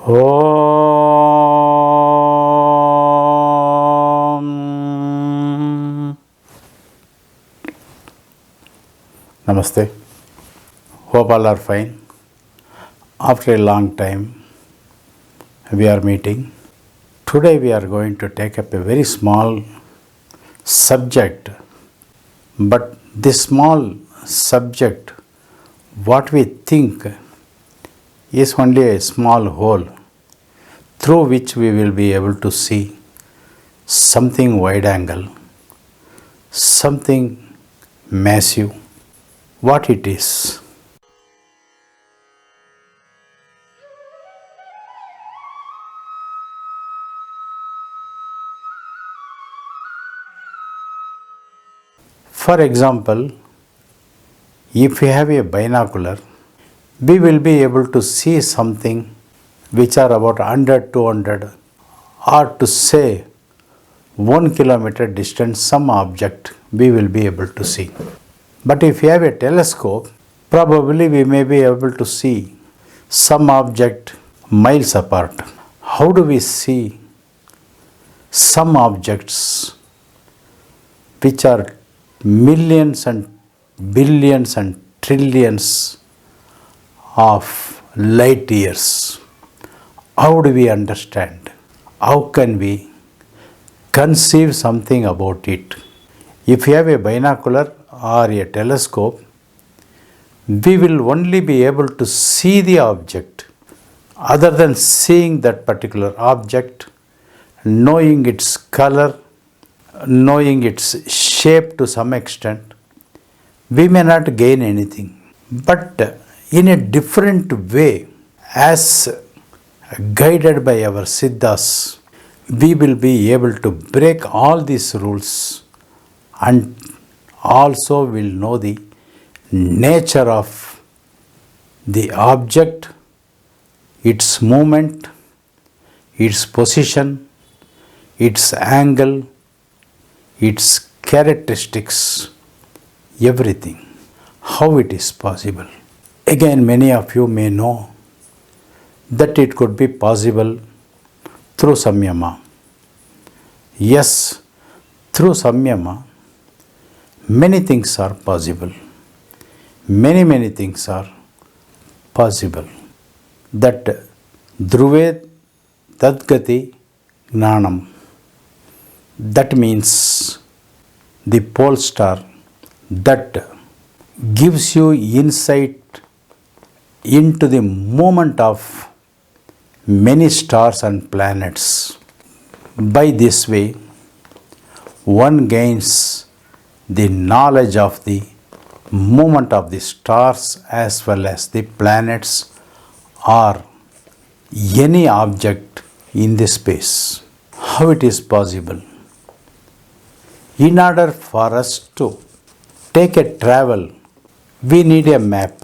Om. Namaste. Hope all are fine. After a long time, we are meeting. Today we are going to take up a very small subject, but this small subject, what we think is only a small hole through which we will be able to see something wide angle, something massive, what it is. For example, if we have a binocular, we will be able to see something which are about 100, 200 or to say 1 kilometer distance, some object we will be able to see. But if you have a telescope, probably we may be able to see some object miles apart. How do we see some objects which are millions and billions and trillions of light years? How do we understand? How can we conceive something about it? If you have a binocular or a telescope, we will only be able to see the object. Other than seeing that particular object, knowing its color, knowing its shape to some extent, we may not gain anything. But in a different way, as guided by our Siddhas, we will be able to break all these rules and also will know the nature of the object, its movement, its position, its angle, its characteristics, everything, how it is possible. Again, many of you may know that it could be possible through Samyama. Yes, through Samyama, many things are possible. Many things are possible. That Dhruve Tadgati Gnanam. That means the pole star that gives you insight into the movement of many stars and planets. By this way, one gains the knowledge of the movement of the stars as well as the planets or any object in the space. How it is possible? In order for us to take a travel, we need a map.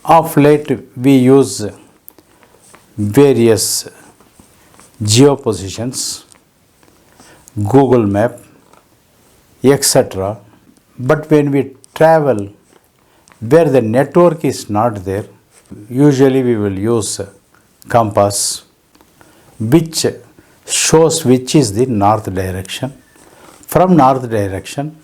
Of late, we use various geopositions, Google Map, etc. But when we travel where the network is not there, usually we will use compass, which shows which is the north direction. From north direction,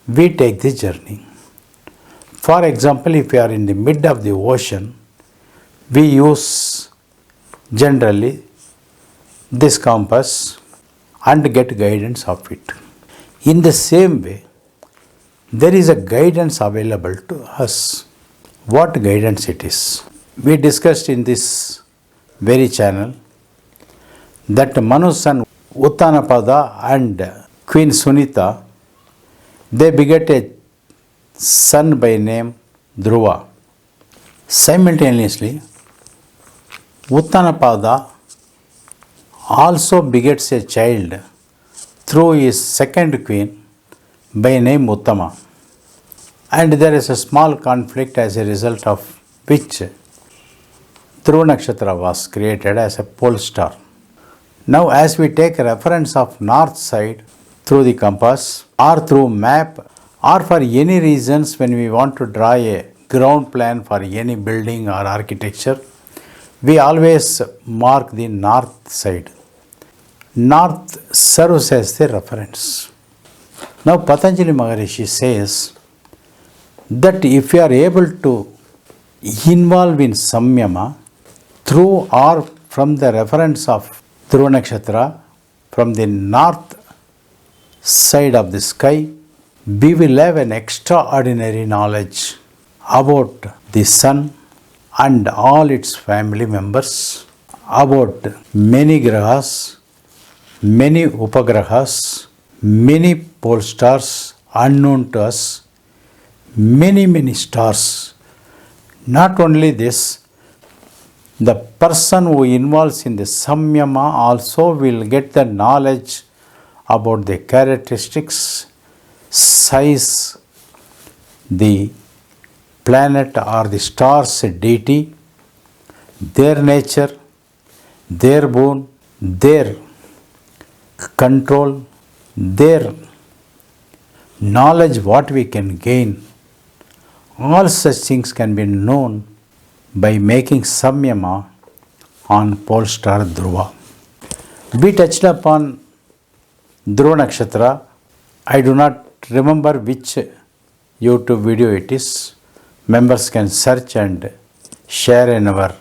we take the journey. For example, if we are in the mid of the ocean, we use generally this compass and get guidance of it. In the same way, there is a guidance available to us. What guidance it is? We discussed in this very channel that Manu's son Uttanapada and Queen Sunita, they beget a son by name Dhruva. Simultaneously, Uttanapada also begets a child through his second queen by name Uttama. And there is a small conflict as a result of which Dhruva Nakshatra was created as a pole star. Now as we take reference of north side through the compass or through map or for any reasons when we want to draw a ground plan for any building or architecture, we always mark the north side. North serves as the reference. Now Patanjali Maharishi says that if you are able to involve in Samyama through or from the reference of Dhruva Nakshatra from the north side of the sky, we will have an extraordinary knowledge about the sun and all its family members, about many grahas, many upagrahas, many pole stars unknown to us, many stars. Not only this, the person who involves in the Samyama also will get the knowledge about the characteristics, size, the planet or the star's deity, their nature, their boon, their control, their knowledge, what we can gain. All such things can be known by making Samyama on pole star Dhruva. We touched upon Dhruva Nakshatra. I do not remember which YouTube video it is. Members can search and share in our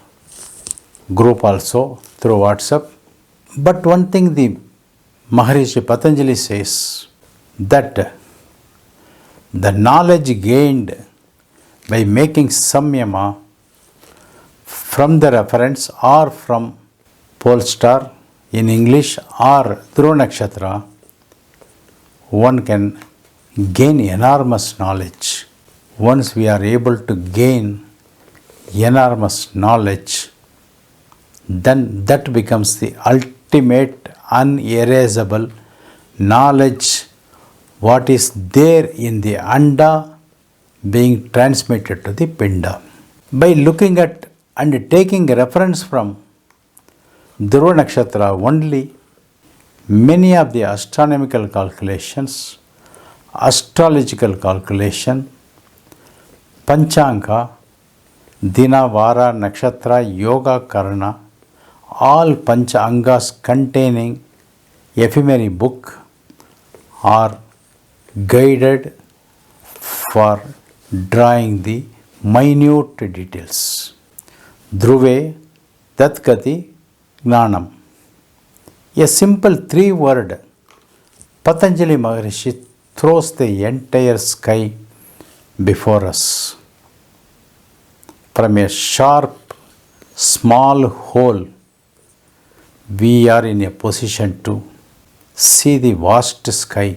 group also through WhatsApp. But one thing the Maharishi Patanjali says, that the knowledge gained by making Samyama from the reference or from pole star in English or Dhruva Nakshatra, one can gain enormous knowledge. Once we are able to gain enormous knowledge, then that becomes the ultimate unerasable knowledge, what is there in the Anda being transmitted to the Pinda. By looking at and taking reference from Dhruva Nakshatra only, many of the astronomical calculations, astrological calculation, Panchanga, Dina, Vara, Nakshatra, Yoga, Karna, all Pancha Angas containing ephemera book are guided for drawing the minute details. Dhruve Tatkati Gnanam. A simple 3-word Patanjali Maharishi throws the entire sky before us. From a sharp, small hole, we are in a position to see the vast sky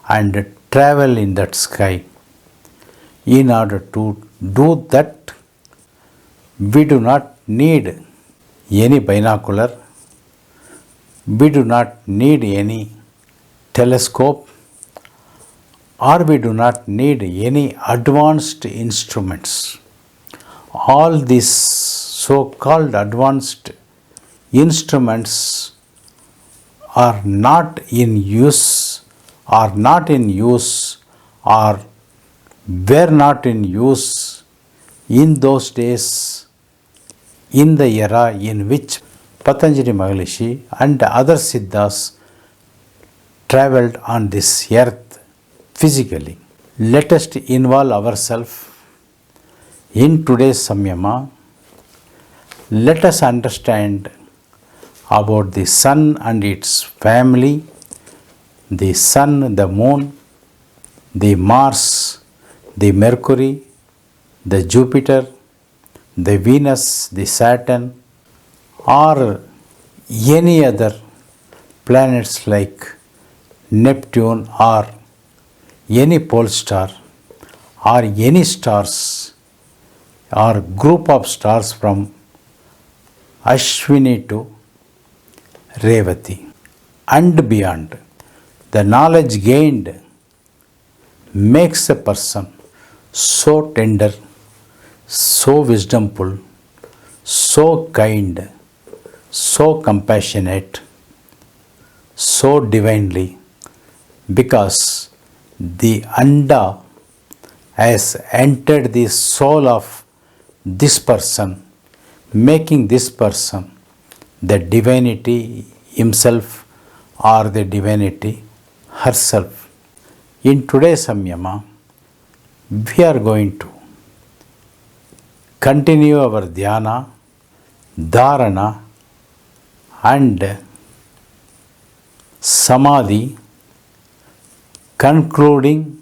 and travel in that sky. In order to do that, we do not need any binocular, we do not need any telescope, or we do not need any advanced instruments. All these so-called advanced instruments are not in use, or were not in use in those days, in the era in which Patanjali Maharishi and other Siddhas travelled on this earth physically. Let us involve ourselves in today's Samyama. Let us understand about the sun and its family, the sun, the moon, the Mars, the Mercury, the Jupiter, the Venus, the Saturn, or any other planets like Neptune, or any pole star, or any stars, or group of stars from Ashwini to Revati and beyond. The knowledge gained makes a person so tender, so wisdomful, so kind, so compassionate, so divinely, because the Anda has entered the soul of this person, making this person the divinity himself or the divinity herself. In today's Samyama, we are going to continue our Dhyana, Dharana and Samadhi, concluding,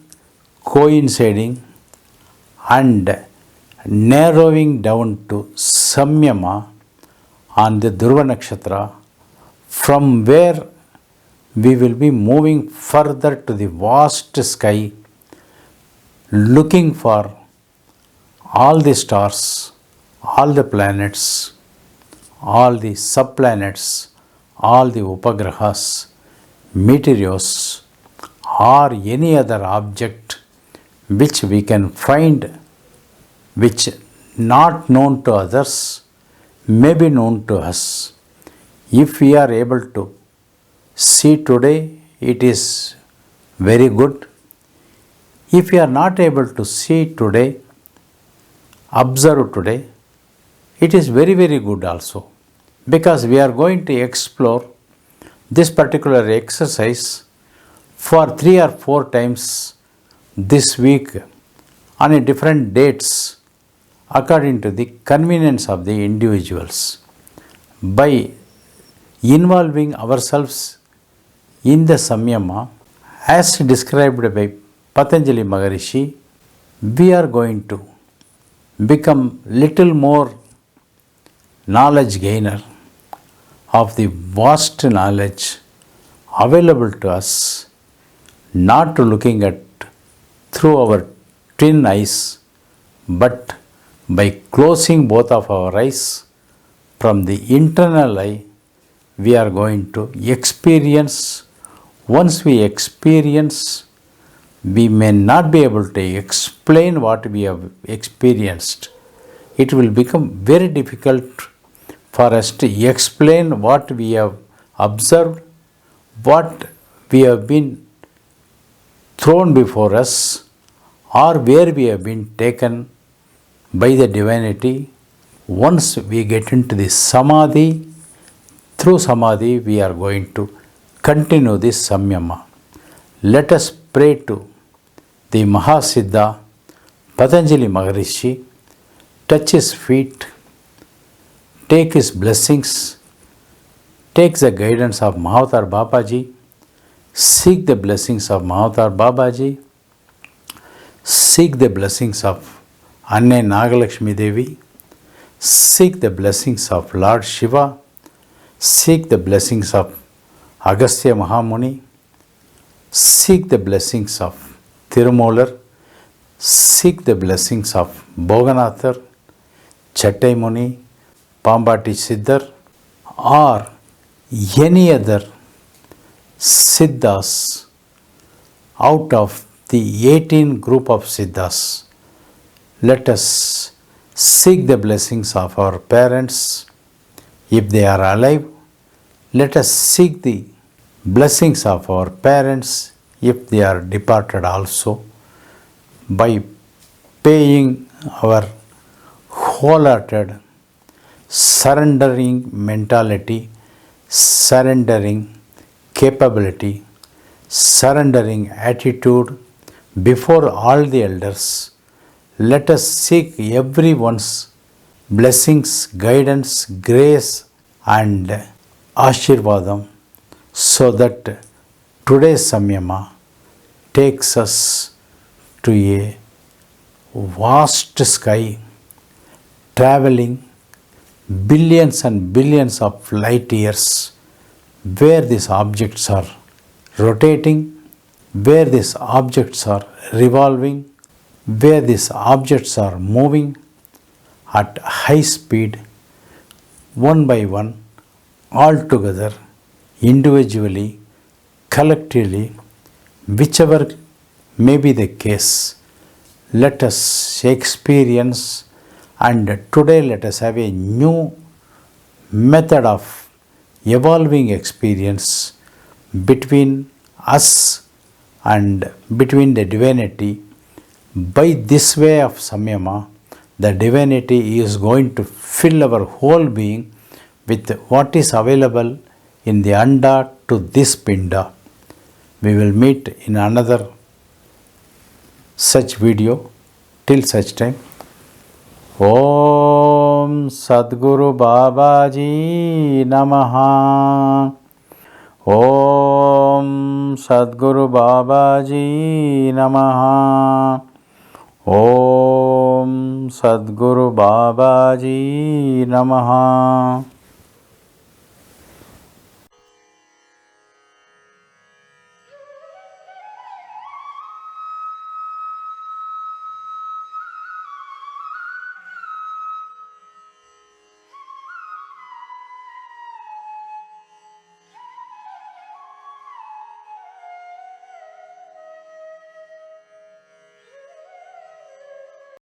coinciding and narrowing down to Samyama on the Dhruva Nakshatra, from where we will be moving further to the vast sky, looking for all the stars, all the planets, all the subplanets, all the upagrahas, meteors, or any other object which we can find, which not known to others may be known to us. If we are able to see today, it is very good. If we are not able to see today, observe today, it is very, very good also, because we are going to explore this particular exercise for 3 or 4 times this week on a different dates according to the convenience of the individuals. By involving ourselves in the Samyama as described by Patanjali Maharishi, we are going to become little more knowledge gainer of the vast knowledge available to us, not looking at through our twin eyes, but by closing both of our eyes, from the internal eye, we are going to experience. Once we experience, we may not be able to explain what we have experienced. It will become very difficult for us to explain what we have observed, what we have been thrown before us, or where we have been taken by the divinity. Once we get into the Samadhi, through Samadhi we are going to continue this Samyama. Let us pray to the Maha Siddha Patanjali Maharishi, touch his feet, take his blessings, take the guidance of Mahavatar Babaji, seek the blessings of Mahavatar Babaji, seek the blessings of Anne Nagalakshmi Devi, seek the blessings of Lord Shiva, seek the blessings of Agastya Mahamuni, seek the blessings of Thirumolar, seek the blessings of Boganathar, Chattai Muni, Pambati Siddhar, or any other Siddhas out of the 18 group of Siddhas. Let us seek the blessings of our parents if they are alive. Let us seek the blessings of our parents if they are departed also, by paying our wholehearted surrendering mentality, surrendering capability, surrendering attitude before all the elders. Let us seek everyone's blessings, guidance, grace and Ashirvadam, so that today's Samyama takes us to a vast sky, traveling billions and billions of light years, where these objects are rotating, where these objects are revolving, where these objects are moving at high speed, one by one, all together, individually, collectively, whichever may be the case. Let us experience, and today let us have a new method of evolving experience between us and between the divinity. By this way of Samyama, the divinity is going to fill our whole being with what is available in the anda to this pinda. We will meet in another such video. Till such time, Om Sadguru Babaji Namaha. Om Sadguru Babaji Namaha. Om Sadguru Babaji Namaha.